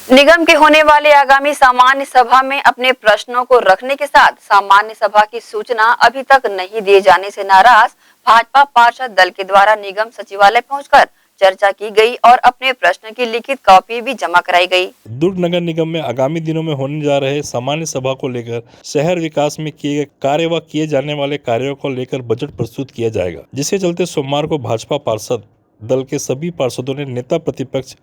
निगम के होने वाले आगामी सामान्य सभा में अपने प्रश्नों को रखने के साथ सामान्य सभा की सूचना अभी तक नहीं दिए जाने से नाराज भाजपा पार्षद दल के द्वारा निगम सचिवालय पहुंचकर चर्चा की गई और अपने प्रश्न की लिखित कॉपी भी जमा कराई गई। दुर्ग नगर निगम में आगामी दिनों में होने जा रहे सामान्य सभा को लेकर शहर विकास में किए गए कार्य व किए जाने वाले कार्यों को लेकर बजट प्रस्तुत किया जाएगा, जिसके चलते सोमवार को भाजपा पार्षद दल के सभी पार्षदों ने नेता प्रतिपक्ष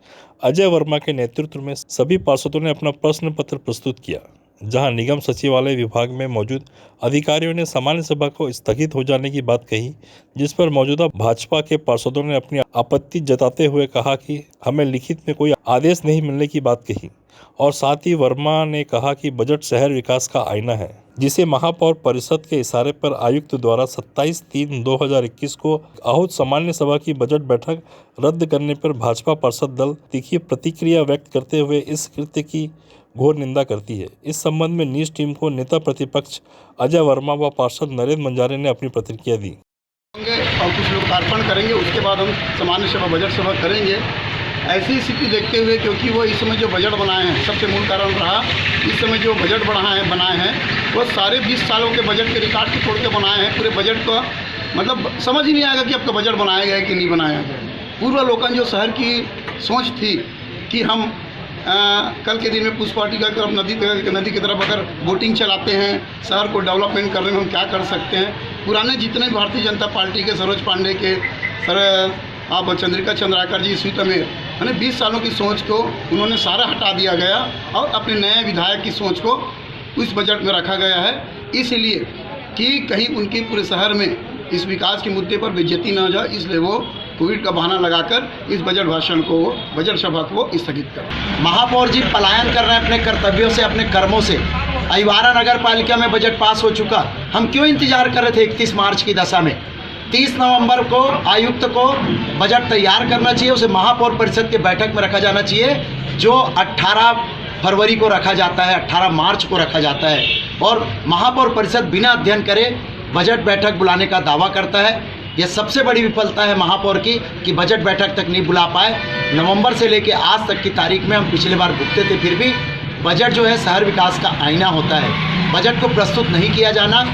अजय वर्मा के नेतृत्व में सभी पार्षदों ने अपना प्रश्न पत्र प्रस्तुत किया, जहां निगम सचिवालय विभाग में मौजूद अधिकारियों ने सामान्य सभा को स्थगित हो जाने की बात कही, जिस पर मौजूदा भाजपा के पार्षदों ने अपनी आपत्ति जताते हुए कहा कि हमें लिखित में कोई आदेश नहीं मिलने की बात कही और साथ ही वर्मा ने कहा कि बजट शहर विकास का आईना है, जिसे महापौर परिषद के इशारे पर आयुक्त द्वारा 27/3/2021 को आहूत सामान्य सभा की बजट बैठक रद्द करने पर भाजपा पार्षद दल तीखी प्रतिक्रिया व्यक्त करते हुए इस कृत्य की घोर निंदा करती है। इस संबंध में न्यूज टीम को नेता प्रतिपक्ष अजय वर्मा व पार्षद नरेंद्र मंजारे ने अपनी प्रतिक्रिया दी। और कुछ लोग अर्पण करेंगे, उसके बाद हम सामान्य सभा बजट सभा करेंगे। ऐसी स्थिति देखते हुए, क्योंकि वो इस समय जो बजट बनाए हैं, सबसे मूल कारण रहा इस समय जो बजट बनाए हैं वो सारे 20 सालों के बजट के रिकॉर्ड को तोड़ के बनाए हैं। पूरे बजट को मतलब समझ ही नहीं आएगा कि आपका बजट बनाया गया है कि नहीं बनाया गया। पूर्वावलोकन जो शहर की सोच थी कि हम कल के दिन में पुष्प पार्टी का तरफ नदी की तरफ अगर बोटिंग चलाते हैं, शहर को डेवलपमेंट करने में हम क्या कर सकते हैं। पुराने जितने भारतीय जनता पार्टी के सरोज पांडे के आप चंद्रिका चंद्राकर जी सीट में यानी 20 सालों की सोच को उन्होंने सारा हटा दिया गया और अपने नए विधायक की सोच को उस बजट में रखा गया है, इसलिए कि कहीं उनके पूरे शहर में इस विकास के मुद्दे पर बेइज्जती न हो जाए, इसलिए वो कोविड का बहाना लगाकर इस बजट सभा को स्थगित कर। महापौर जी पलायन कर रहे हैं अपने कर्तव्यों से, अपने कर्मों से। अहिवारा नगर पालिका में बजट पास हो चुका, हम क्यों इंतजार कर रहे थे 31 मार्च की दशा में। 30 नवंबर को आयुक्त को बजट तैयार करना चाहिए, उसे महापौर परिषद के बैठक में रखा जाना चाहिए, जो 18 फरवरी को रखा जाता है, 18 मार्च को रखा जाता है। और महापौर परिषद बिना अध्ययन करे बजट बैठक बुलाने का दावा करता है। यह सबसे बड़ी विफलता है महापौर की कि बजट बैठक तक नहीं बुला पाए। नवंबर से लेकर आज तक की तारीख में हम पिछले बार भुगते थे, फिर भी बजट जो है शहर विकास का आईना होता है, बजट को प्रस्तुत नहीं किया जाना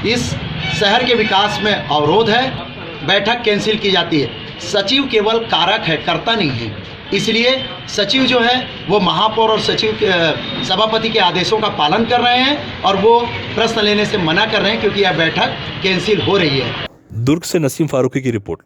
इस शहर के विकास में अवरोध है। बैठक कैंसिल की जाती है। सचिव केवल कारक है, कर्ता नहीं है, इसलिए सचिव जो है वो महापौर और सचिव सभापति के आदेशों का पालन कर रहे हैं और वो प्रश्न लेने से मना कर रहे हैं, क्योंकि यह बैठक कैंसिल हो रही है। दुर्ग से नसीम फारूकी की रिपोर्ट।